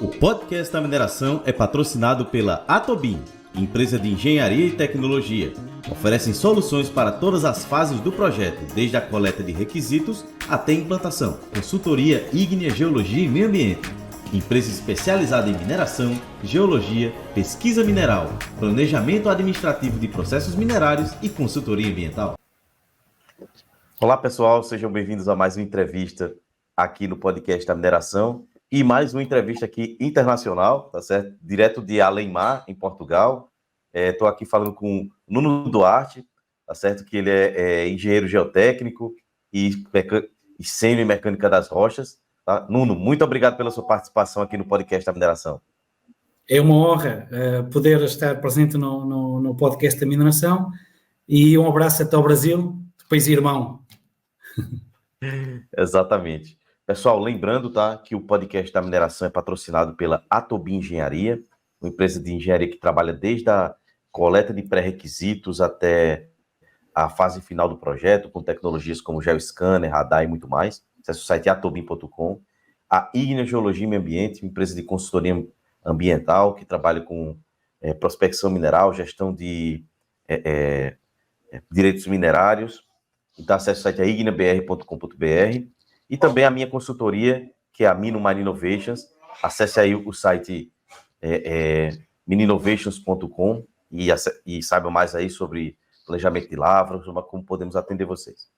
O podcast da mineração é patrocinado pela Atobin, empresa de engenharia e tecnologia. Oferecem soluções para todas as fases do projeto, desde a coleta de requisitos até a implantação. Consultoria ígnea, geologia e meio ambiente. Empresa especializada em mineração, geologia, pesquisa mineral, planejamento administrativo de processos minerários e consultoria ambiental. Olá pessoal, sejam bem-vindos a mais uma entrevista aqui no podcast da mineração. E mais uma entrevista aqui internacional, tá certo? Direto de Além-Mar, em Portugal. Estou aqui falando com Nuno Duarte, tá certo? Que ele é engenheiro geotécnico e sênior em mecânica das rochas. Tá? Nuno, muito obrigado pela sua participação aqui no podcast da mineração. É uma honra poder estar presente no podcast da mineração e um abraço até ao Brasil, do país irmão. Exatamente. Pessoal, lembrando, tá, que o podcast da mineração é patrocinado pela Atobin Engenharia, uma empresa de engenharia que trabalha desde a coleta de pré-requisitos até a fase final do projeto, com tecnologias como geoscanner, radar e muito mais. Acesse o site atobin.com. A Ígnea Geologia e Meio Ambiente, uma empresa de consultoria ambiental que trabalha com prospecção mineral, gestão de direitos minerários. Então, acesse o site igneabr.com.br. E também a minha consultoria, que é a Mino Marine Innovations. Acesse aí o site mininovations.com e saiba mais aí sobre planejamento de lavras, como podemos atender vocês.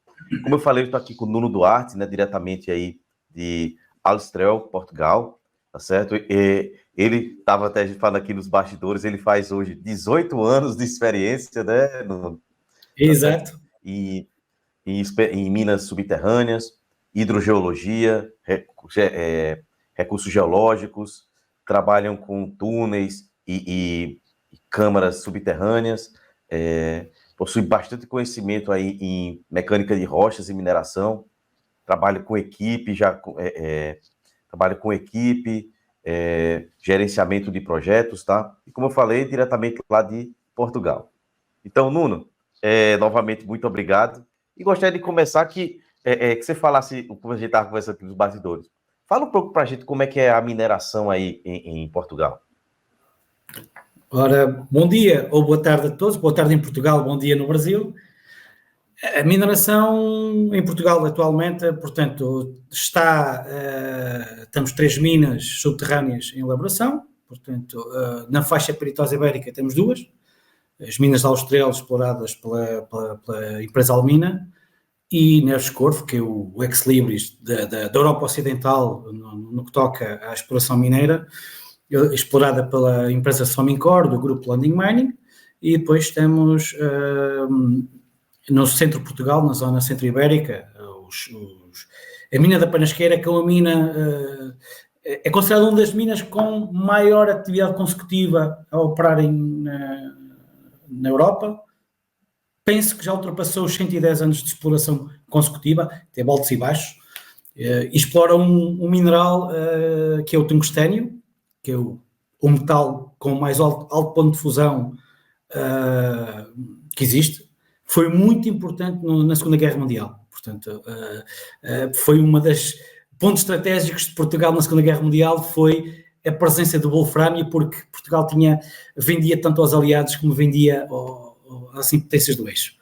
Como eu falei, eu estou aqui com o Nuno Duarte, né, diretamente aí de Aljustrel, Portugal, tá certo? E ele estava até falando aqui nos bastidores, ele faz hoje 18 anos de experiência, né, Nuno? Exato. Tá, em minas subterrâneas, hidrogeologia, recursos geológicos, trabalham com túneis e câmaras subterrâneas, possui bastante conhecimento aí em mecânica de rochas e mineração, trabalha com equipe, gerenciamento de projetos, tá? E como eu falei, diretamente lá de Portugal. Então, Nuno, novamente, muito obrigado. E gostaria de começar que você falasse, como a gente estava conversando aqui nos bastidores, fala um pouco para a gente como é que é a mineração aí em Portugal. Ora, bom dia ou boa tarde a todos, boa tarde em Portugal, bom dia no Brasil. A mineração em Portugal atualmente, portanto, temos 3 minas subterrâneas em elaboração, portanto, na faixa peritosa ibérica temos 2, as minas de Aljustrel exploradas pela empresa Almina, e Neves Corvo, que é o ex-libris da Europa Ocidental no que toca à exploração mineira, explorada pela empresa Somincor, do grupo Landing Mining, e depois temos no centro de Portugal, na zona centro-ibérica, a mina da Panasqueira, que é uma mina, é considerada uma das minas com maior atividade consecutiva a operarem na Europa. Penso que já ultrapassou os 110 anos de exploração consecutiva, tem altos e baixos, e explora um mineral que é o tungstênio, que é o metal com mais alto ponto de fusão que existe. Foi muito importante na Segunda Guerra Mundial. Portanto, foi uma das pontos estratégicos de Portugal na Segunda Guerra Mundial, foi a presença do wolframio, porque Portugal vendia tanto aos aliados como vendia às potências do eixo.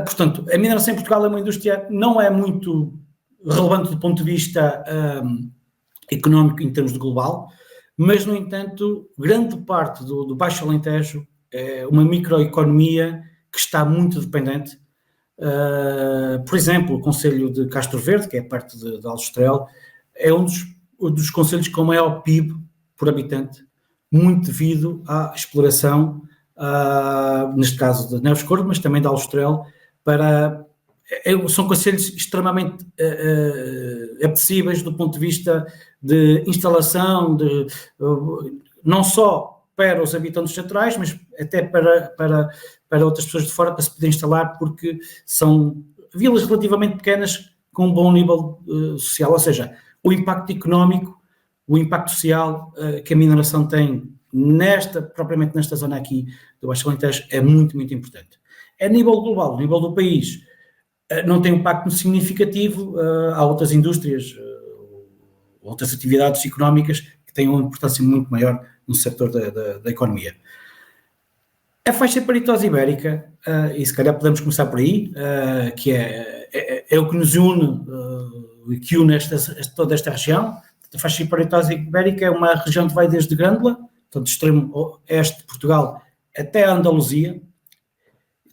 Portanto, a mineração em Portugal é uma indústria não é muito relevante do ponto de vista económico em termos de global, mas, no entanto, grande parte do Baixo Alentejo é uma microeconomia que está muito dependente. Por exemplo, o Concelho de Castro Verde, que é perto de Aljustrel, é um dos concelhos com maior PIB por habitante, muito devido à exploração, neste caso de Neves Corvo, mas também de Aljustrel, são concelhos extremamente apetecíveis do ponto de vista de instalação, não só para os habitantes centrais, mas até para outras pessoas de fora para se poder instalar, porque são vilas relativamente pequenas com um bom nível social, ou seja, o impacto económico, o impacto social que a mineração tem propriamente nesta zona aqui do Baixo Alentejo é muito, muito importante. A nível global, a nível do país, não tem um impacto significativo. Há outras indústrias, outras atividades económicas que têm uma importância muito maior no setor da economia. A faixa de paritose ibérica, e se calhar podemos começar por aí, que é o que nos une, que une toda esta região. A faixa de paritose ibérica é uma região que vai desde Grândola, portanto, extremo oeste de Portugal, até a Andaluzia.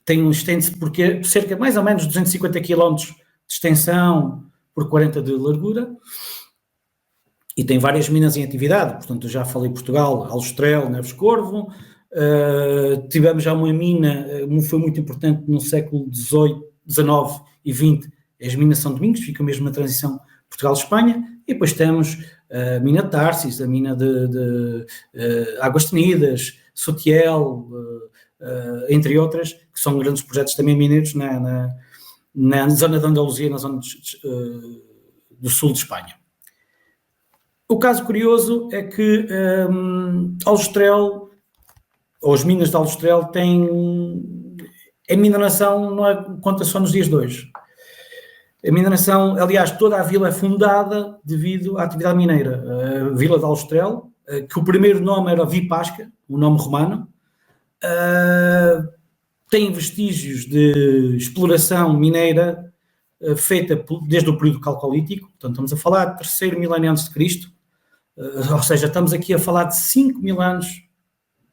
Estende-se por cerca de mais ou menos 250 km de extensão por 40 de largura, e tem várias minas em atividade. Portanto, eu já falei Portugal, Aljustrel, Neves Corvo. Tivemos já uma mina, foi muito importante no século XVIII, XIX e XX, as minas São Domingos, fica mesmo na transição Portugal-Espanha, e depois temos a mina de Tarsis, a mina de Águas Tenidas, Sotiel, entre outras, que são grandes projetos também mineiros na zona de Andaluzia, na zona do sul de Espanha. O caso curioso é que Aljustrel, ou as minas de Aljustrel, a mineração não conta só nos dias de hoje. A mineração, aliás, toda a vila é fundada devido à atividade mineira. A vila de Aljustrel, que o primeiro nome era Vipasca, o nome romano, tem vestígios de exploração mineira feita desde o período calcolítico. Portanto, estamos a falar de terceiro milénio antes de Cristo, ou seja, estamos aqui a falar de 5.000 anos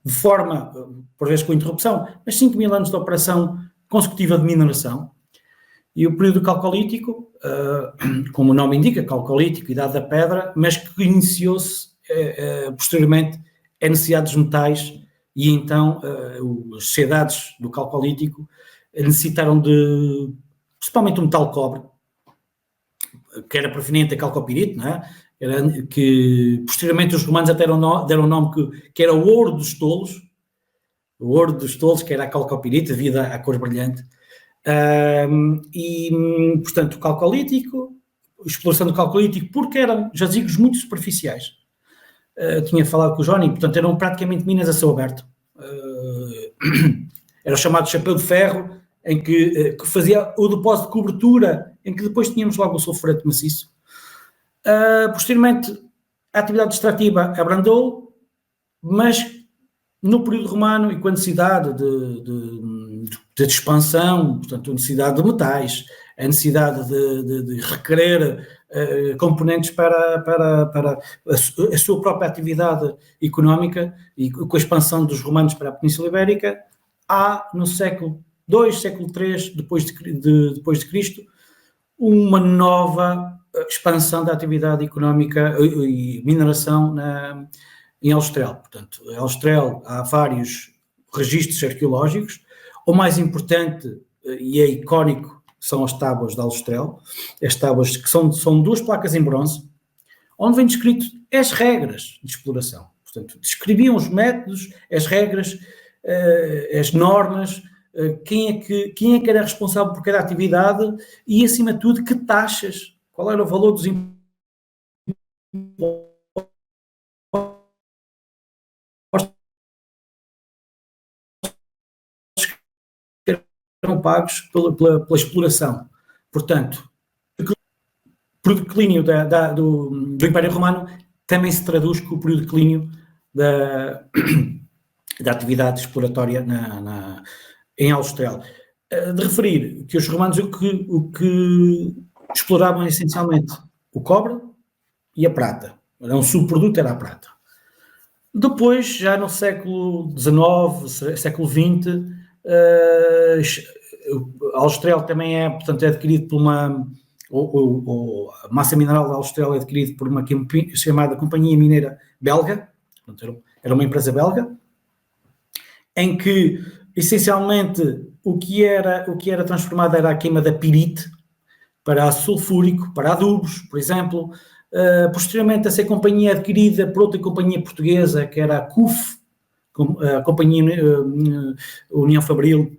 de forma, por vezes com interrupção, mas 5.000 anos de operação consecutiva de mineração. E o período calcolítico, como o nome indica, calcolítico, idade da pedra, mas que iniciou-se posteriormente a necessidade dos metais, e então as sociedades do calcolítico necessitaram de, principalmente o metal cobre, que era proveniente da calcopirite, não é? Que posteriormente os romanos até deram um nome que era o ouro dos tolos, que era a calcopirite, devido à cor brilhante. Portanto, o calcolítico, a exploração do calcolítico, porque eram jazigos muito superficiais. Tinha falado com o Johnny, portanto, eram praticamente minas a céu aberto. Era o chamado chapéu de ferro, em que fazia o depósito de cobertura, em que depois tínhamos logo o sulfureto maciço. Posteriormente, a atividade extrativa abrandou, mas no período romano e com a necessidade de expansão, portanto, a necessidade de metais, a necessidade de requerer componentes para a sua própria atividade económica, e com a expansão dos romanos para a Península Ibérica, há no século II, século III, depois de Cristo, uma nova expansão da atividade económica e mineração em Aljustrel. Portanto, em Aljustrel há vários registros arqueológicos. O mais importante e é icónico são as tábuas de Aljustrel, as tábuas que são duas placas em bronze, onde vem descrito as regras de exploração. Portanto, descreviam os métodos, as regras, as normas, quem é que era responsável por cada atividade e, acima de tudo, que taxas, qual era o valor dos impostos que eram pagos pela exploração. Portanto, o declínio do Império Romano também se traduz com o período de declínio da atividade exploratória em Aljustrel. De referir que os romanos o que exploravam essencialmente o cobre e a prata. Um subproduto era a prata. Depois, já no século XIX, século XX, Aljustrel também é adquirido por uma... a massa mineral de Aljustrel é adquirida por uma chamada Companhia Mineira Belga, portanto, era uma empresa belga, em que, essencialmente, o que era transformado era a queima da pirite para sulfúrico, para adubos, por exemplo. Posteriormente, essa companhia é adquirida por outra companhia portuguesa, que era a CUF, a Companhia União Fabril,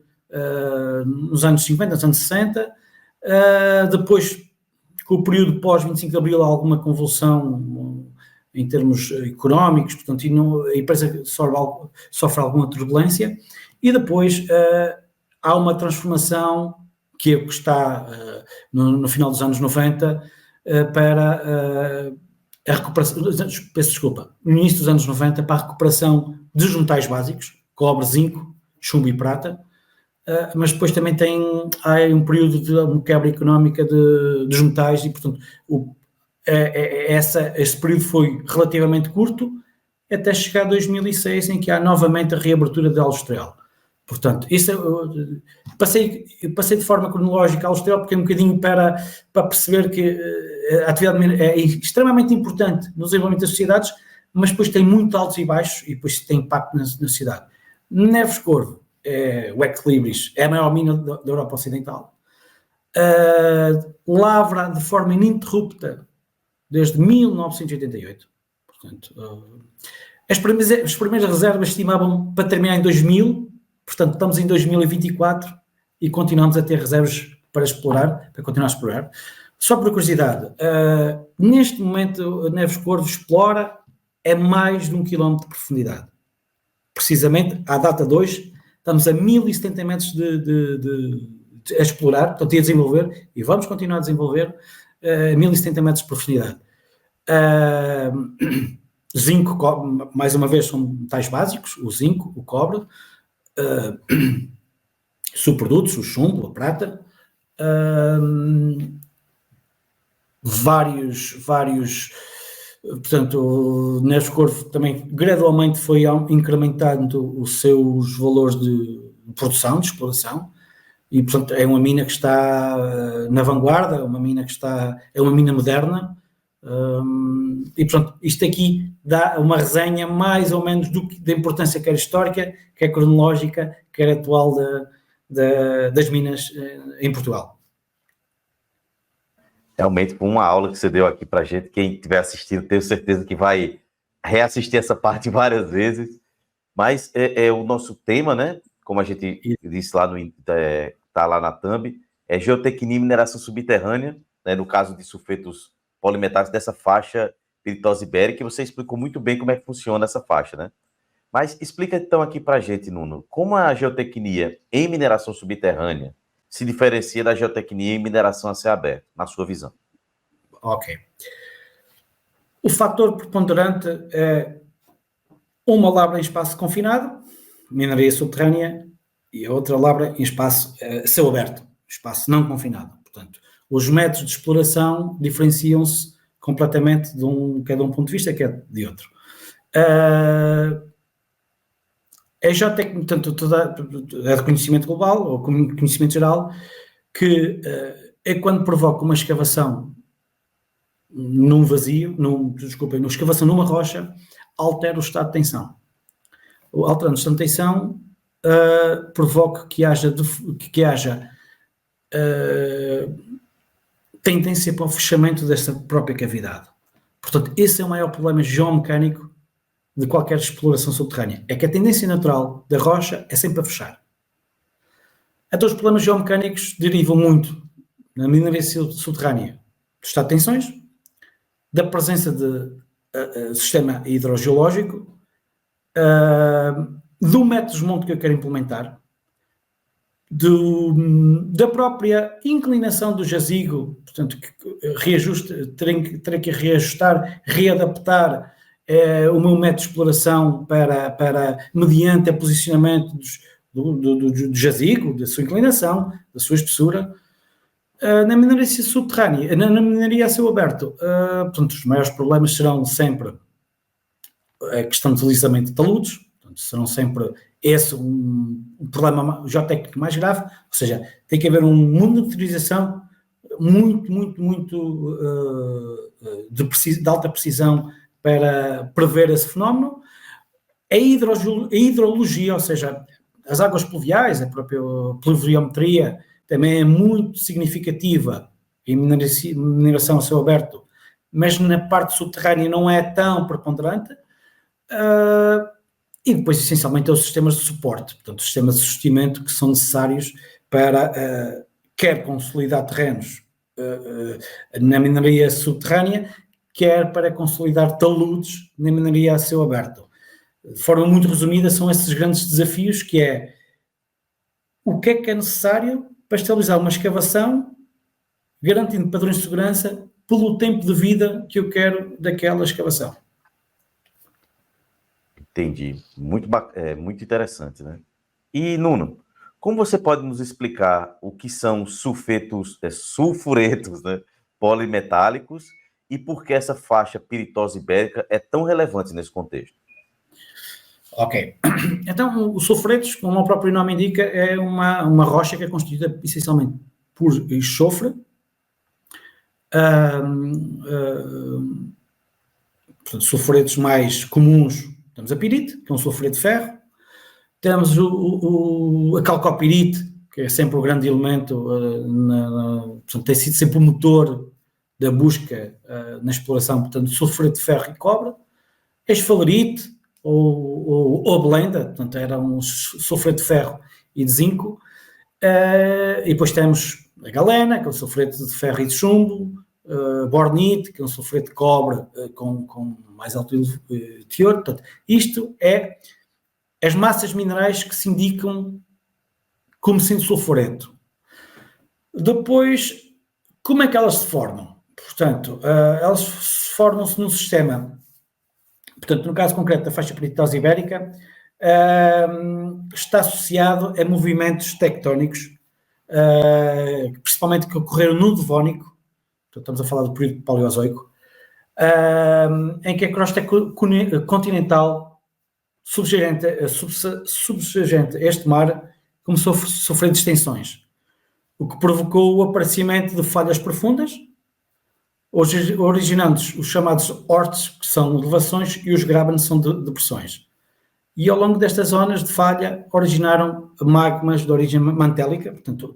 nos anos 50, nos anos 60. Depois, com o período pós-25 de Abril, há alguma convulsão em termos económicos, portanto, a empresa sofre alguma turbulência, e depois há uma transformação que está no final dos anos 90 para a recuperação, peço desculpa, no início dos anos 90 para a recuperação dos metais básicos, cobre, zinco, chumbo e prata, mas depois também há um período de uma quebra económica dos metais e, portanto, esse período foi relativamente curto, até chegar a 2006, em que há novamente a reabertura de Aljustrel. Portanto, isso passei de forma cronológica a Aljustrel, porque é um bocadinho para perceber que a atividade minera é extremamente importante no desenvolvimento das sociedades, mas depois tem muito altos e baixos e depois tem impacto na sociedade. Neves Corvo, o Equilibris, é a maior mina da Europa Ocidental. Lavra de forma ininterrupta desde 1988. Portanto, as primeiras reservas estimavam para terminar em 2000, portanto estamos em 2024 e continuamos a ter reservas para explorar, para continuar a explorar. Só por curiosidade, neste momento a Neves Corvo explora a mais de 1 km de profundidade. Precisamente, à data de hoje, estamos a 1070 metros a explorar, portanto, a desenvolver, e vamos continuar a desenvolver 1070 metros de profundidade. Zinco, cobre, mais uma vez, são metais básicos, o zinco, o cobre, subprodutos, o chumbo, a prata, vários, portanto, o Neves Corvo também gradualmente foi incrementando os seus valores de produção, de exploração, e, portanto, é uma mina que está na vanguarda, é uma mina moderna, e, portanto, isto aqui dá uma resenha mais ou menos da importância quer histórica, quer cronológica, quer atual das minas em Portugal. Realmente, com uma aula que você deu aqui para a gente, quem estiver assistindo, tenho certeza que vai reassistir essa parte várias vezes, mas é o nosso tema, né? Como a gente disse lá tá lá na thumb, é geotecnia e mineração subterrânea, né? No caso de sulfetos polimetálicos dessa faixa piritosa ibérica, e você explicou muito bem como é que funciona essa faixa, né? Mas explica então aqui para a gente, Nuno, como a geotecnia em mineração subterrânea se diferencia da geotecnia em mineração a céu aberto, na sua visão? Ok. O fator preponderante é uma lavra em espaço confinado, mineraria subterrânea, e a outra lavra em espaço céu aberto, espaço não confinado. Portanto, os métodos de exploração diferenciam-se completamente quer de um ponto de vista, quer de outro. É já portanto, é de conhecimento global, ou conhecimento geral, que é quando provoca uma escavação num vazio, numa escavação numa rocha, altera o estado de tensão. Alterando o estado de tensão, provoca que haja tendência para o fechamento dessa própria cavidade. Portanto, esse é o maior problema geomecânico de qualquer exploração subterrânea. É que a tendência natural da rocha é sempre a fechar. Então, os problemas geomecânicos derivam muito na mineraria subterrânea do estado de tensões, da presença de sistema hidrogeológico, do método de desmonte que eu quero implementar, da própria inclinação do jazigo, portanto, terei que reajustar, readaptar o meu método de exploração mediante o posicionamento do jazigo, da sua inclinação, da sua espessura. Na mineraria subterrânea, na mineraria a céu aberto, portanto, os maiores problemas serão sempre a questão de deslizamento de taludes, portanto, serão sempre esse um problema geotécnico mais grave, ou seja, tem que haver uma monitorização muito de alta precisão para prever esse fenómeno. A hidrologia, ou seja, as águas pluviais, a própria pluviometria também é muito significativa em mineração a céu aberto, mas na parte subterrânea não é tão preponderante. E depois, essencialmente, os sistemas de suporte, portanto, os sistemas de sustimento que são necessários para quer consolidar terrenos na mineraria subterrânea, quer para consolidar taludes na mineraria a céu aberto. De forma muito resumida, são esses grandes desafios, que é o que é necessário para estabilizar uma escavação, garantindo padrões de segurança pelo tempo de vida que eu quero daquela escavação. Entendi. Muito interessante, né? E, Nuno, como você pode nos explicar o que são sulfuretos, né, polimetálicos e por que essa faixa piritosa ibérica é tão relevante nesse contexto? Ok. Então, os sulfuretos, como o próprio nome indica, é uma rocha que é constituída essencialmente por enxofre, portanto, sulfuretos mais comuns, temos a pirite, que é um sulfureto de ferro, temos a calcopirite, que é sempre o grande elemento, portanto, tem sido sempre o motor da busca na exploração, portanto, sulfureto de ferro e cobre, a esfalerite, ou blenda, portanto, era um sulfureto de ferro e de zinco, e depois temos a galena, que é um sulfureto de ferro e de chumbo, bornite, que é um sulfureto de cobre com mais alto teor. Portanto, isto é as massas minerais que se indicam como sendo sulfureto. Depois, como é que elas se formam? Portanto, elas formam-se num sistema, portanto, no caso concreto da faixa piritosa ibérica, está associado a movimentos tectónicos, principalmente que ocorreram no Devónico, portanto, estamos a falar do período paleozoico, em que a crosta continental subjacente a este mar começou a sofrer distensões, o que provocou o aparecimento de falhas profundas, originando os chamados hortes, que são elevações, e os grabens são depressões. E ao longo destas zonas de falha originaram magmas de origem mantélica, portanto,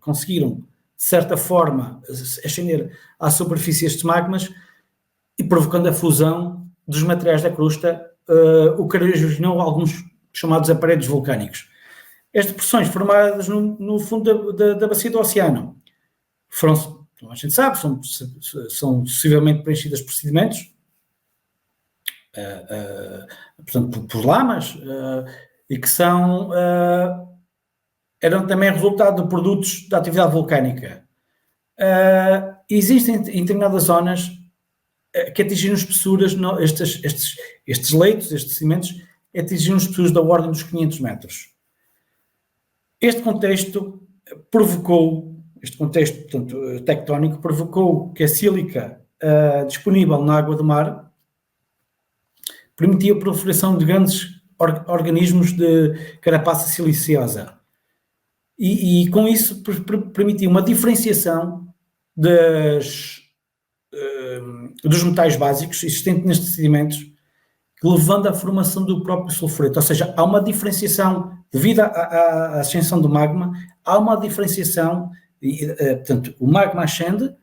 conseguiram, de certa forma, ascender à superfície estes magmas e provocando a fusão dos materiais da crosta, o que originou alguns chamados aparelhos vulcânicos. As depressões formadas no fundo da bacia do oceano foram, como a gente sabe, são possivelmente preenchidas por sedimentos, portanto, por lamas, e que eram também resultado de produtos da atividade vulcânica. Existem em determinadas zonas que atingiram espessuras, estes leitos, estes sedimentos, atingiram espessuras da ordem dos 500 metros. Este contexto, portanto, tectónico, provocou que a sílica disponível na água do mar permitia a proliferação de grandes organismos de carapaça siliciosa. E com isso permitia uma diferenciação dos metais básicos existentes nestes sedimentos, levando à formação do próprio sulfureto. Ou seja, há uma diferenciação, devido à ascensão do magma, há uma diferenciação, portanto, o magma ascende,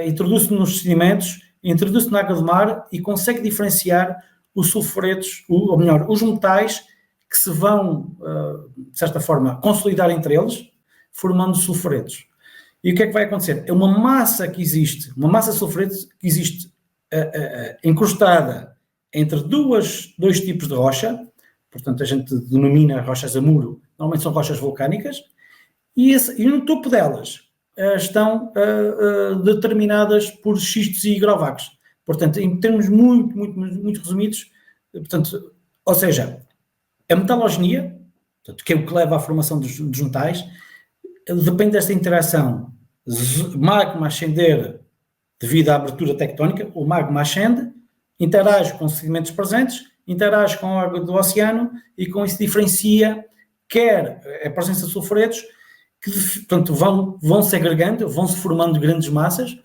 introduz-se nos sedimentos, introduz-se na água do mar e consegue diferenciar os sulfuretos, ou melhor, os metais que se vão, de certa forma, consolidar entre eles, formando sulfuretos. E o que é que vai acontecer? É uma massa que existe, uma massa de sulfuretos que existe encrustada entre dois tipos de rocha, portanto a gente denomina rochas a muro, normalmente são rochas vulcânicas, e no topo delas estão determinadas por xistos e higrovacs. Portanto, em termos muito resumidos, portanto, ou seja, a metalogenia, portanto, que é o que leva à formação dos metais, depende desta interação. Magma ascender devido à abertura tectónica, o magma ascende, interage com os sedimentos presentes, interage com a água do oceano e com isso diferencia quer a presença de sulfuretos que, portanto, vão se agregando, vão se formando grandes massas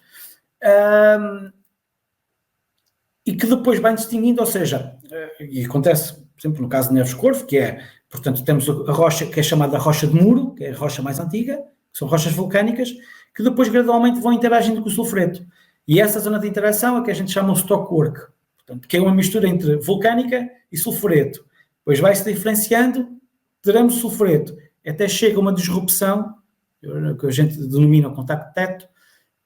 e que depois vai distinguindo, ou seja, e acontece, por exemplo, no caso de Neves Corvo, que é, portanto, temos a rocha que é chamada rocha de muro, que é a rocha mais antiga, que são rochas vulcânicas, que depois gradualmente vão interagindo com o sulfureto. E essa zona de interação é que a gente chama o stockwork, portanto, que é uma mistura entre vulcânica e sulfureto. Depois vai-se diferenciando, teremos sulfureto, até chega uma disrupção, que a gente denomina o contacto teto,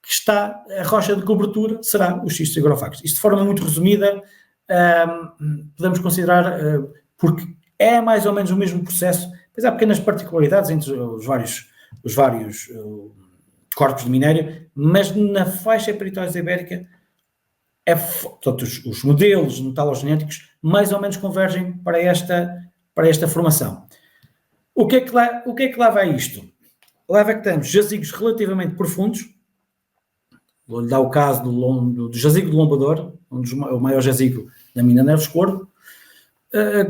que está, a rocha de cobertura será os xistos higrovacs. Isto de forma muito resumida, podemos considerar, porque é mais ou menos o mesmo processo, mas há pequenas particularidades entre os vários corpos de minério, mas na faixa peritosa ibérica, portanto, os modelos metalogenéticos mais ou menos convergem para esta formação. O que é que leva a isto? Leva a que temos jazigos relativamente profundos. Vou-lhe dar o caso do jazigo de Lombador, o maior jazigo da mina Neves Corvo,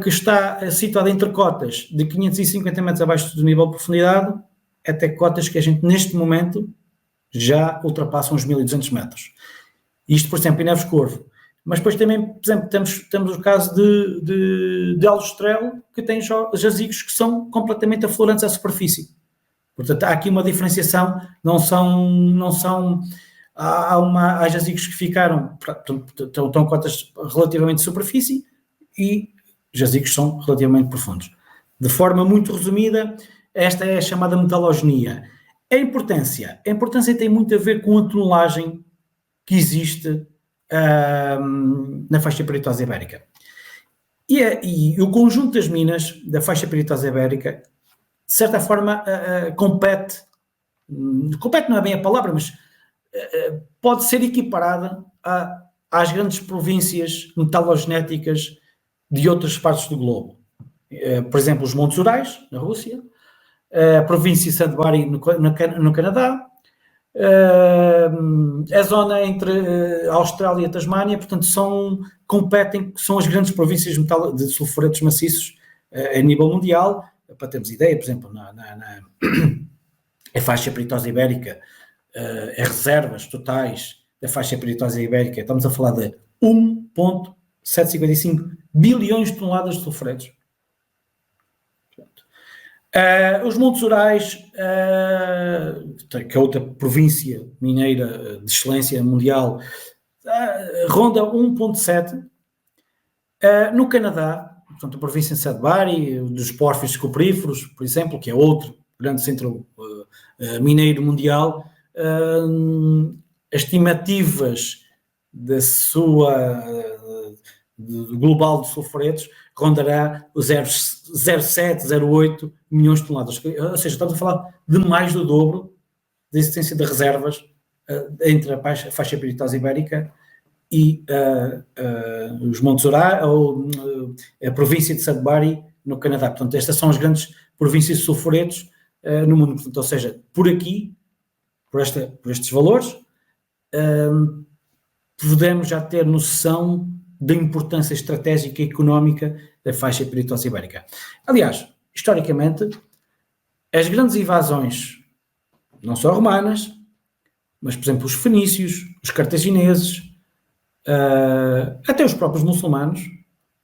que está situado entre cotas de 550 metros abaixo do nível de profundidade, até cotas que a gente, neste momento, já ultrapassam os 1.200 metros. Isto, por exemplo, em Neves Corvo. Mas depois também, por exemplo, temos o caso de Aljustrel, que tem jazigos que são completamente aflorantes à superfície. Portanto, há aqui uma diferenciação, há jazigos que ficaram, estão cotas relativamente de superfície e jazigos que são relativamente profundos. De forma muito resumida, esta é a chamada metalogenia. A importância tem muito a ver com a tonelagem que existe na faixa peritosa ibérica. E o conjunto das minas da faixa peritosa ibérica, de certa forma, compete não é bem a palavra, mas pode ser equiparada às grandes províncias metalogenéticas de outras partes do globo. Por exemplo, os Montes Urais, na Rússia, a província de Sudbury, no Canadá, a zona entre a Austrália e a Tasmânia, portanto, são as grandes províncias de sulfuretos maciços a nível mundial. Para termos ideia, por exemplo, a faixa peritosa ibérica, as reservas totais da faixa peritosa ibérica, estamos a falar de 1,755 bilhões de toneladas de sulfuretos. Os Montes Urais, que é outra província mineira de excelência mundial, ronda 1,7. No Canadá, portanto, a província de Sudbury, dos pórfiros cupríferos, por exemplo, que é outro grande centro mineiro mundial, as estimativas do global de sulfuretos rondará os 0,7, 0,8 milhões de toneladas. Ou seja, estamos a falar de mais do dobro da existência de reservas entre a faixa peritosa ibérica e os Montes Urais, ou a província de Sudbury, no Canadá. Portanto, estas são as grandes províncias de sulfuretos no mundo. Portanto, ou seja, por aqui, por estes valores, podemos já ter noção da importância estratégica e económica da faixa peritosa ibérica. Aliás, historicamente, as grandes invasões, não só romanas, mas, por exemplo, os fenícios, os cartagineses, até os próprios muçulmanos,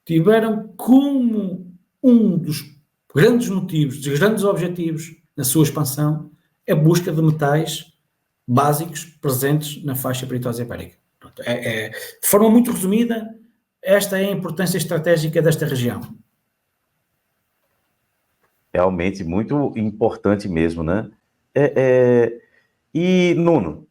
tiveram como um dos grandes motivos, dos grandes objetivos na sua expansão, a busca de metais básicos presentes na faixa peritosa ibérica. Pronto, de forma muito resumida, esta é a importância estratégica desta região. Realmente muito importante mesmo, né? E, Nuno,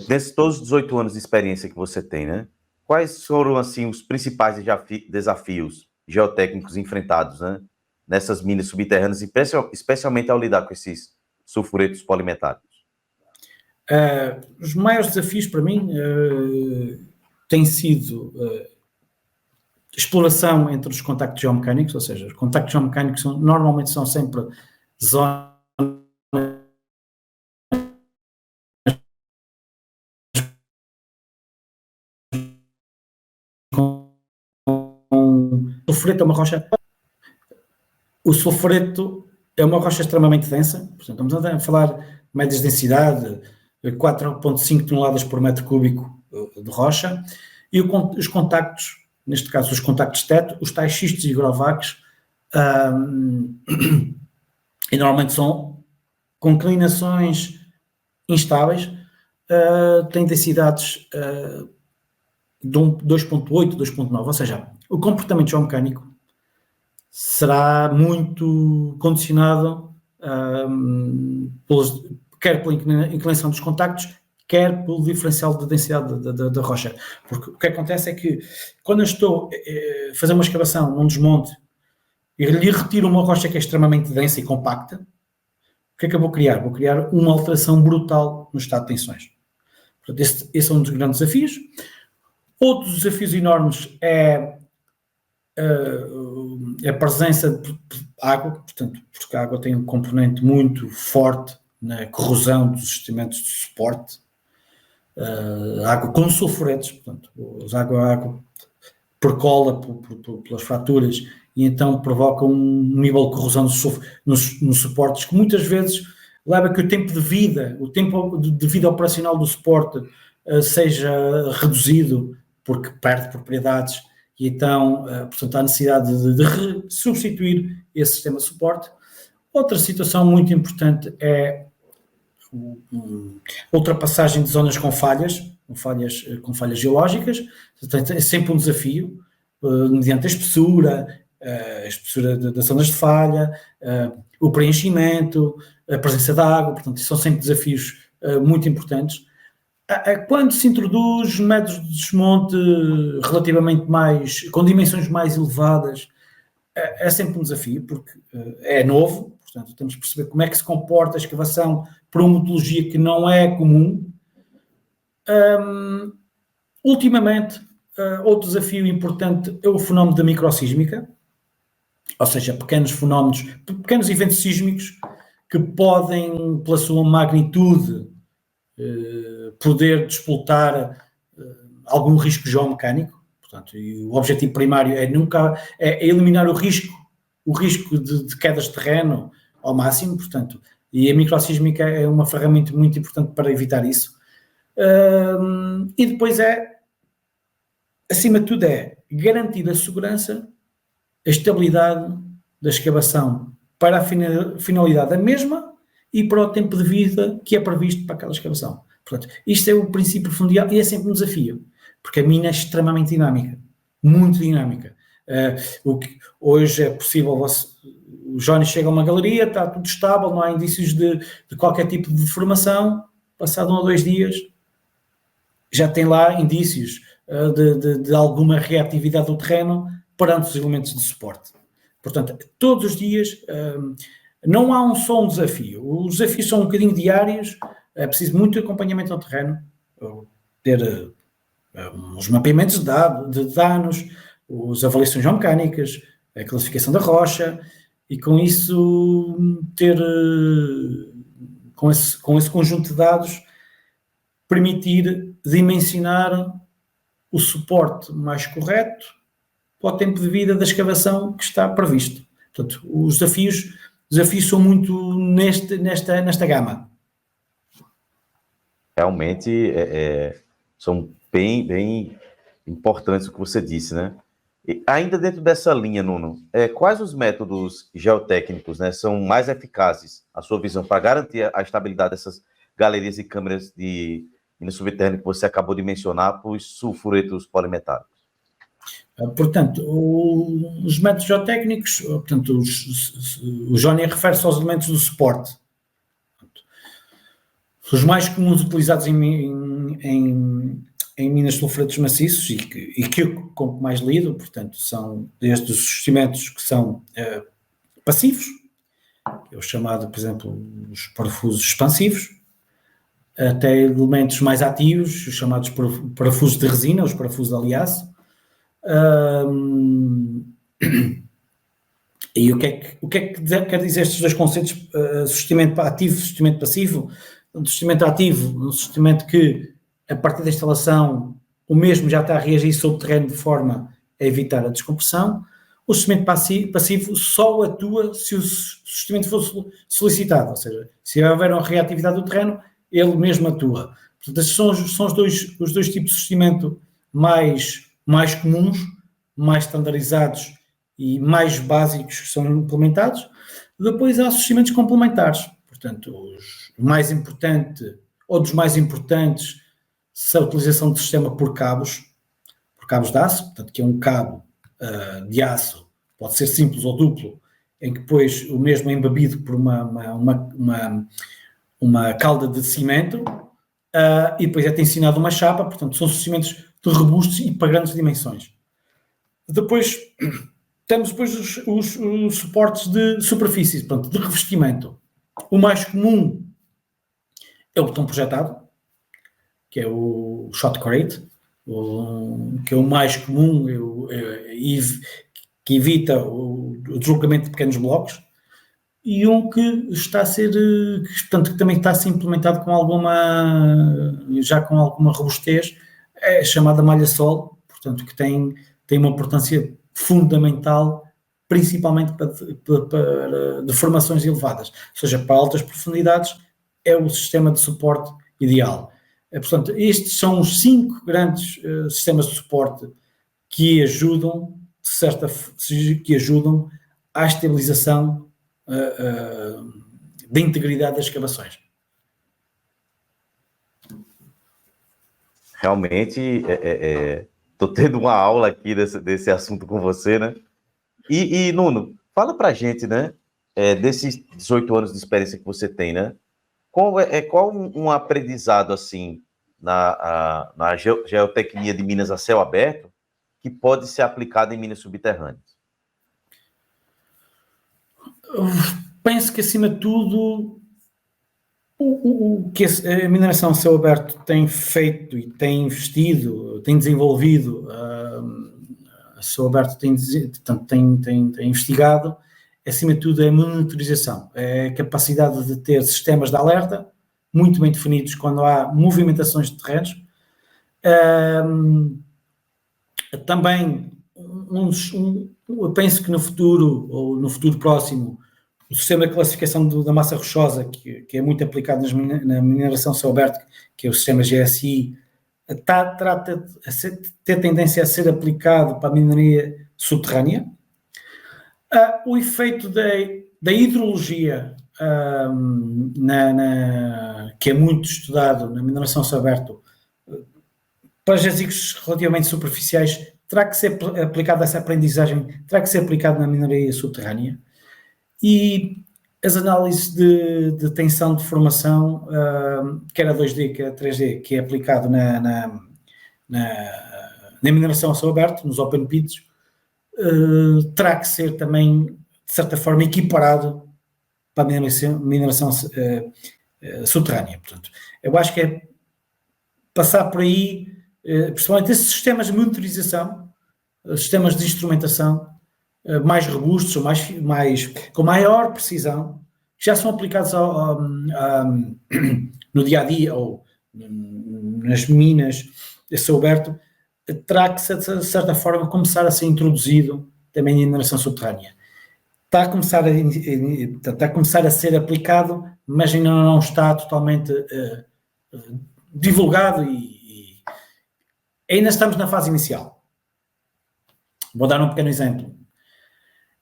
nesses todos os 18 anos de experiência que você tem, né? Quais foram, assim, os principais desafios geotécnicos enfrentados, né, nessas minas subterrâneas, especialmente ao lidar com esses sulfuretos polimetálicos? Os maiores desafios para mim têm sido exploração entre os contactos geomecânicos, ou seja, os contactos geomecânicos normalmente são sempre zonas o sulfureto é uma rocha. O sulfureto é uma rocha extremamente densa, portanto, estamos a falar médias de densidade 4,5 toneladas por metro cúbico de rocha, e os contactos, neste caso os contactos de teto, os tais xistos e grovaques, e normalmente são com inclinações instáveis, têm densidades de 2,8, 2,9, ou seja, o comportamento geomecânico será muito condicionado quer pela inclinação dos contactos, quer pelo diferencial de densidade da rocha. Porque o que acontece é que quando eu estou a fazer uma escavação num desmonte e lhe retiro uma rocha que é extremamente densa e compacta, o que é que eu vou criar? Vou criar uma alteração brutal no estado de tensões. Portanto, esse é um dos grandes desafios. Outros desafios enormes é a presença de água, portanto, porque a água tem um componente muito forte na corrosão dos sistemas de suporte. A água com sulfuretos, portanto, a água percola pelas fraturas e então provoca um nível de corrosão nos suportes que muitas vezes leva a que o tempo de vida operacional do suporte seja reduzido porque perde propriedades e então, portanto, há necessidade de substituir esse sistema de suporte. Outra situação muito importante é ultrapassagem de zonas com falhas geológicas. É sempre um desafio, mediante a espessura das zonas de falha, o preenchimento, a presença de água, portanto, são sempre desafios muito importantes. Quando se introduz métodos de desmonte relativamente com dimensões mais elevadas, é sempre um desafio, porque é novo, portanto, temos que perceber como é que se comporta a escavação por uma metodologia que não é comum. Ultimamente, outro desafio importante é o fenómeno da microsísmica, ou seja, pequenos eventos sísmicos que podem, pela sua magnitude, poder despoltar algum risco geomecânico. Portanto, e o objetivo primário é eliminar o risco de quedas de terreno ao máximo, portanto, e a microsísmica é uma ferramenta muito importante para evitar isso. E depois acima de tudo, garantir a segurança, a estabilidade da escavação para a finalidade da mesma e para o tempo de vida que é previsto para aquela escavação. Portanto, isto é o princípio fundamental e é sempre um desafio, porque a mina é extremamente dinâmica, muito dinâmica. Hoje é possível, o Johnny chega a uma galeria, está tudo estável, não há indícios de qualquer tipo de deformação, passado 1 ou 2 dias, já tem lá indícios de alguma reatividade do terreno perante os elementos de suporte. Portanto, todos os dias não há só um desafio. Os desafios são um bocadinho diários, é preciso muito acompanhamento ao terreno, ter os mapeamentos de danos, as avaliações geomecânicas, a classificação da rocha, e com isso com esse conjunto de dados, permitir dimensionar o suporte mais correto para o tempo de vida da escavação que está previsto. Portanto, os desafios são muito nesta gama. Realmente são bem importantes o que você disse, né? E ainda dentro dessa linha, Nuno, quais os métodos geotécnicos, né, são mais eficazes, a sua visão, para garantir a estabilidade dessas galerias e câmeras de mina subterrânea que você acabou de mencionar para os sulfuretos polimetálicos? Portanto, os métodos geotécnicos, portanto, o Johnny refere-se aos elementos do suporte. Os mais comuns utilizados em minas de sulfuretos maciços e que eu compro mais lido, portanto, são desde os revestimentos que são passivos, é o chamado, por exemplo, os parafusos expansivos, até elementos mais ativos, os chamados parafusos de resina, os parafusos de aliaço. E o que é que quer dizer estes dois conceitos, suscitamento ativo e suscitamento passivo? Um suscitamento ativo, um suscitamento que, a partir da instalação, o mesmo já está a reagir sobre o terreno de forma a evitar a descompressão. O suscitamento passivo só atua se o suscitamento for solicitado, ou seja, se houver uma reatividade do terreno, ele mesmo atua. Portanto, estes são os dois tipos de suscitamento mais comuns, mais standardizados e mais básicos que são implementados. Depois há suscitamentos complementares. Portanto, o mais importante, ou dos mais importantes, é a utilização do sistema por cabos de aço, portanto, que é um cabo de aço, pode ser simples ou duplo, em que depois o mesmo é embebido por uma calda de cimento e depois é tensionado uma chapa, portanto, são suscitamentos de robustos e para grandes dimensões. Depois temos os suportes de superfície, portanto, de revestimento. O mais comum é o botão projetado, que é o Shot Create, que é o mais comum, que evita o deslocamento de pequenos blocos, e um que está a ser, portanto, que também está a ser implementado já com alguma robustez, é a chamada malha sol, portanto, que tem uma importância fundamental, principalmente para deformações elevadas, ou seja, para altas profundidades, é o sistema de suporte ideal. Portanto, estes são os 5 grandes sistemas de suporte que ajudam, à estabilização da integridade das escavações. Realmente, estou tendo uma aula aqui desse assunto com você, né? E Nuno, fala para a gente, né? Desses 18 anos de experiência que você tem, né? Qual um aprendizado, assim, na geotecnia de minas a céu aberto que pode ser aplicado em minas subterrâneas? Penso que, acima de tudo, o que a mineração a céu aberto tem feito e tem investido, tem desenvolvido, a céu aberto tem investigado, acima de tudo, é a monitorização, é a capacidade de ter sistemas de alerta muito bem definidos quando há movimentações de terrenos. Também, eu penso que no futuro, ou no futuro próximo, o sistema de classificação da massa rochosa, que é muito aplicado na mineração a céu aberto, que é o sistema GSI, ter tendência a ser aplicado para a mineria subterrânea. O efeito da hidrologia, que é muito estudado na mineração a céu aberto, para jazigos relativamente superficiais, terá que ser aplicada essa aprendizagem, terá que ser aplicada na mineria subterrânea. E as análises de tensão de formação, quer a 2D, quer a 3D, que é aplicado na mineração a céu aberto, nos open pits, terá que ser também, de certa forma, equiparado para a mineração subterrânea. Portanto, eu acho que é passar por aí, principalmente esses sistemas de monitorização, sistemas de instrumentação mais robustos, com maior precisão, que já são aplicados no dia-a-dia ou nas minas a céu aberto, terá que, de certa forma, começar a ser introduzido também na mineração subterrânea. Está a começar a ser aplicado, mas ainda não está totalmente divulgado e ainda estamos na fase inicial. Vou dar um pequeno exemplo.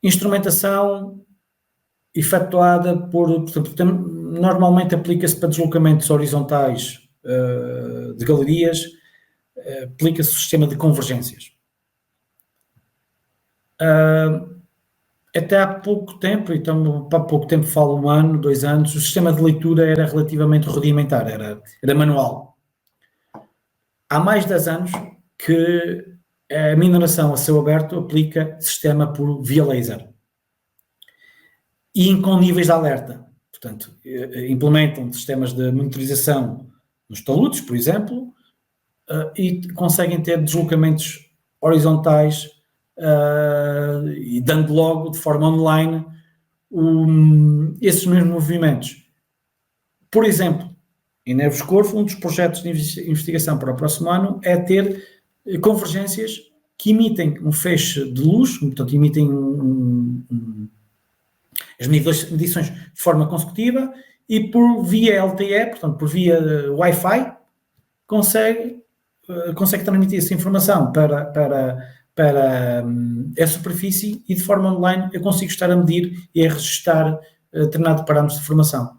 Instrumentação efetuada portanto, normalmente aplica-se para deslocamentos horizontais de galerias, aplica-se o sistema de convergências. Até há pouco tempo, então há pouco tempo, falo 1 ano, 2 anos, o sistema de leitura era relativamente rudimentar, era manual. Há mais de 10 anos que a mineração a céu aberto aplica sistema por via laser e com níveis de alerta. Portanto, implementam sistemas de monitorização nos taludes, por exemplo, e conseguem ter deslocamentos horizontais e dando logo de forma online esses mesmos movimentos. Por exemplo, em Neves Corvo, um dos projetos de investigação para o próximo ano é ter convergências que emitem um feixe de luz, portanto, emitem as medições de forma consecutiva e por via LTE, portanto, por via Wi-Fi, consegue transmitir essa informação para a superfície e de forma online eu consigo estar a medir e a registrar determinados parâmetros de formação.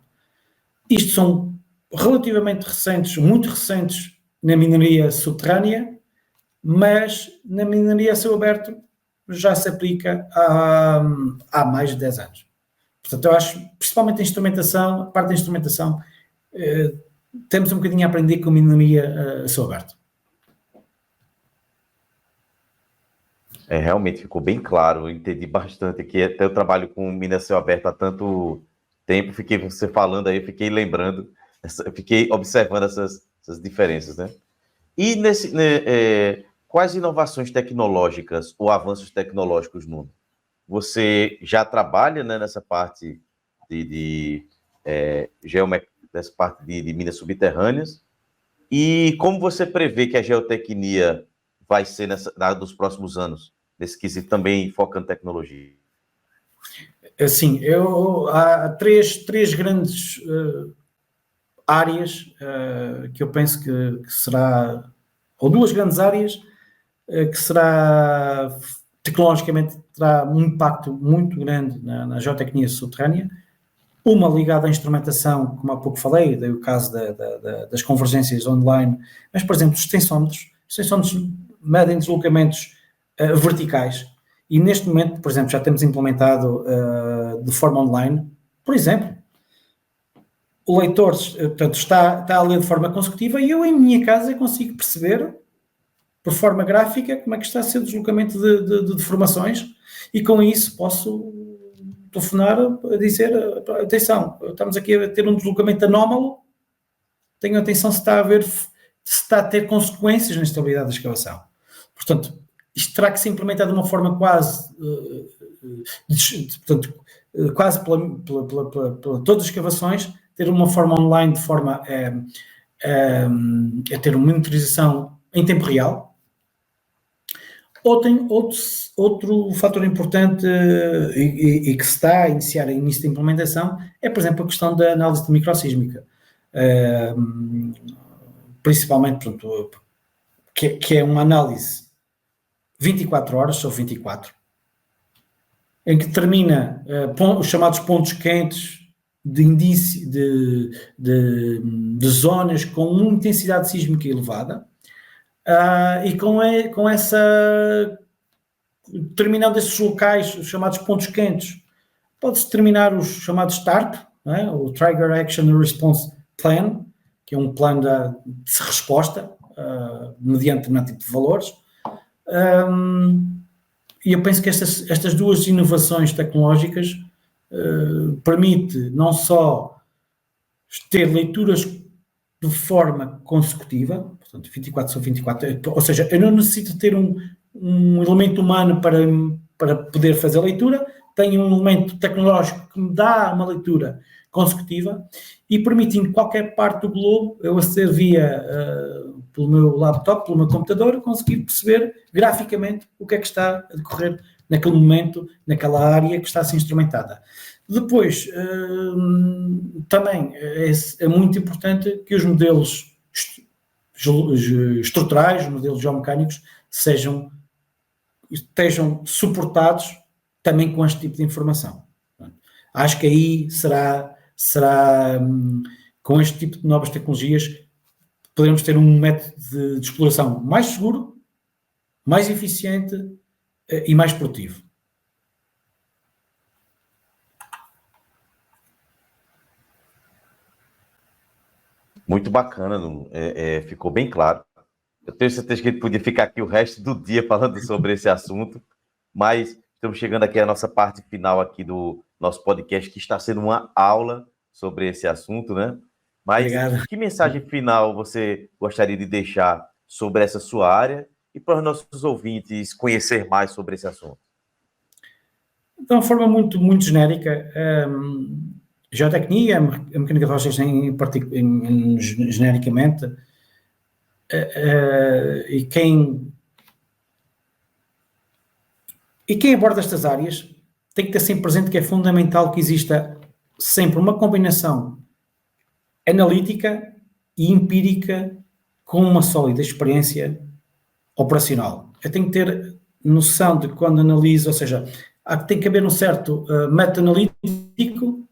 Isto são relativamente recentes, muito recentes na mineria subterrânea, mas na mineria a céu aberto já se aplica há mais de 10 anos. Portanto, eu acho, principalmente a parte da instrumentação, temos um bocadinho a aprender com a mineria a céu aberto. Realmente ficou bem claro, eu entendi bastante aqui, até eu trabalho com mina a céu aberto há tanto tempo, você falando aí, eu fiquei lembrando, fiquei observando essas diferenças, né? E quais inovações tecnológicas ou avanços tecnológicos, Nuno? Você já trabalha, né, nessa parte dessa parte de minas subterrâneas, e como você prevê que a geotecnia vai ser nos próximos anos, nesse quesito também focando em tecnologia? Assim, há três grandes áreas que eu penso que será, ou duas grandes áreas que será, tecnologicamente, terá um impacto muito grande na geotecnia subterrânea. Uma ligada à instrumentação, como há pouco falei, daí o caso das convergências online, mas, por exemplo, os tensômetros medem deslocamentos verticais, e neste momento, por exemplo, já temos implementado de forma online, por exemplo, o leitor, portanto, está a ler de forma consecutiva e eu, em minha casa, consigo perceber, por forma gráfica, como é que está a ser o deslocamento de deformações, e com isso posso telefonar a dizer, atenção, estamos aqui a ter um deslocamento anómalo, tenham atenção se está a ter consequências na estabilidade da escavação. Portanto, isto terá que ser implementado de uma forma quase pela todas as escavações, ter uma forma online de forma a ter uma monitorização em tempo real. Outro fator importante e que se está a iniciar em início de implementação é, por exemplo, a questão da análise de microsísmica. Principalmente, portanto, que é uma análise 24 horas sobre 24, em que determina os chamados pontos quentes de indício de zonas com uma intensidade sísmica elevada. E com essa determinando esses locais, os chamados pontos quentes, pode-se determinar os chamados TARP, é? O Trigger Action Response Plan, que é um plano de resposta mediante determinado tipo de valores. E eu penso que estas duas inovações tecnológicas permite não só ter leituras de forma consecutiva, portanto 24 sobre 24, ou seja, eu não necessito ter um elemento humano para poder fazer a leitura, tenho um elemento tecnológico que me dá uma leitura consecutiva e permitindo qualquer parte do globo, eu aceder via pelo meu laptop, pelo meu computador, conseguir perceber graficamente o que é que está a decorrer naquele momento, naquela área que está a ser instrumentada. Depois, também é muito importante que os modelos estruturais, os modelos geomecânicos, estejam suportados também com este tipo de informação. Acho que aí será com este tipo de novas tecnologias, poderemos ter um método de exploração mais seguro, mais eficiente e mais produtivo. Muito bacana, ficou bem claro. Eu tenho certeza que a gente podia ficar aqui o resto do dia falando sobre esse assunto, mas estamos chegando aqui à nossa parte final aqui do nosso podcast, que está sendo uma aula sobre esse assunto, né? Mas obrigado. Que mensagem final você gostaria de deixar sobre essa sua área e para os nossos ouvintes conhecer mais sobre esse assunto? De uma forma muito, muito genérica, geotecnia, a mecânica de rochas genericamente, e quem aborda estas áreas tem que ter sempre presente que é fundamental que exista sempre uma combinação analítica e empírica com uma sólida experiência operacional. Eu tenho que ter noção de quando analiso, ou seja, tem que haver um certo método analítico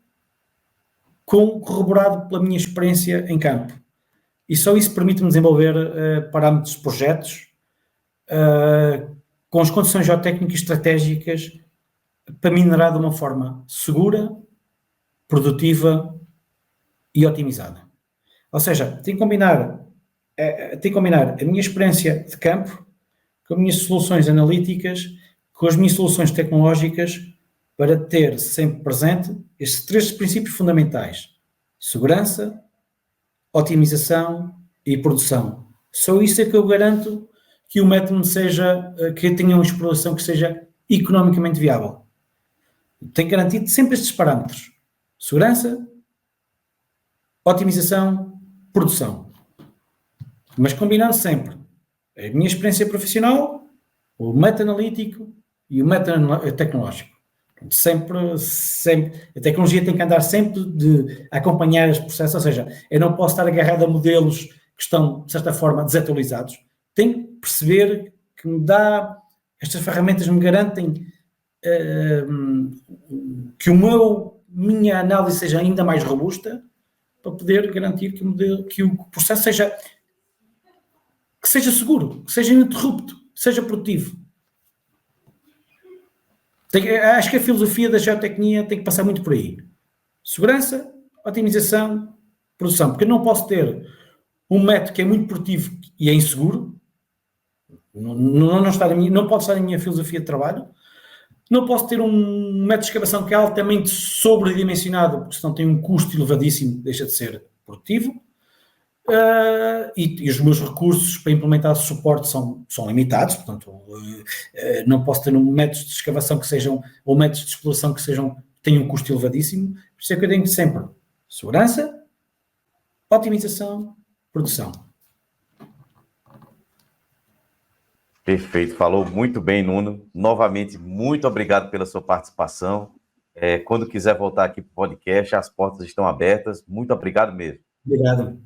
corroborado pela minha experiência em campo. E só isso permite-me desenvolver parâmetros de projetos com as condições geotécnicas estratégicas para minerar de uma forma segura, produtiva e otimizada. Ou seja, tem que combinar a minha experiência de campo com as minhas soluções analíticas, com as minhas soluções tecnológicas para ter sempre presente estes 3 princípios fundamentais: segurança, otimização e produção. Só isso é que eu garanto que o método que tenha uma exploração que seja economicamente viável. Tem garantido sempre estes parâmetros: segurança, otimização, produção. Mas combinando sempre a minha experiência profissional, o método analítico e o método tecnológico. Sempre, a tecnologia tem que andar sempre a acompanhar os processos, ou seja, eu não posso estar agarrado a modelos que estão, de certa forma, desatualizados. Tenho que perceber que estas ferramentas me garantem que minha análise seja ainda mais robusta para poder garantir que o processo seja seguro, que seja ininterrupto, que seja produtivo. Acho que a filosofia da geotecnia tem que passar muito por aí. Segurança, otimização, produção. Porque eu não posso ter um método que é muito produtivo e é inseguro. Não pode estar na minha filosofia de trabalho. Não posso ter um método de escavação que é altamente sobredimensionado, porque senão tem um custo elevadíssimo, deixa de ser produtivo. E os meus recursos para implementar suporte são limitados, portanto, não posso ter métodos de escavação que sejam, ou métodos de exploração que tenham um custo elevadíssimo. Por isso é que eu tenho sempre segurança, otimização, produção. Perfeito, falou muito bem, Nuno. Novamente, muito obrigado pela sua participação. Quando quiser voltar aqui para o podcast, as portas estão abertas. Muito obrigado mesmo. Obrigado.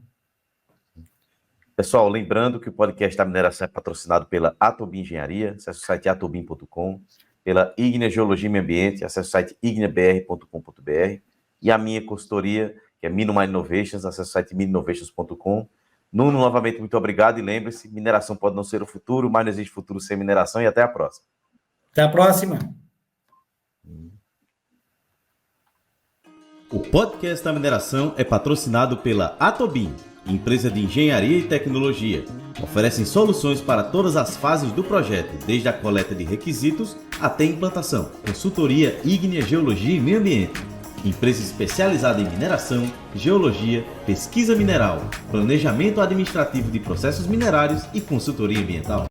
Pessoal, lembrando que o podcast da mineração é patrocinado pela Atobin Engenharia, acesse o site atobin.com, pela Ignea Geologia e Meio Ambiente, acesse o site igneabr.com.br, e a minha consultoria, que é Minomine Innovations, acesse o site mininovations.com. Nuno, novamente, muito obrigado, e lembre-se, mineração pode não ser o futuro, mas não existe futuro sem mineração, e até a próxima. Até a próxima. O podcast da mineração é patrocinado pela Atobin, empresa de engenharia e tecnologia. Oferecem soluções para todas as fases do projeto, desde a coleta de requisitos até a implantação. Consultoria Ignea Geologia e Meio Ambiente. Empresa especializada em mineração, geologia, pesquisa mineral, planejamento administrativo de processos minerários e consultoria ambiental.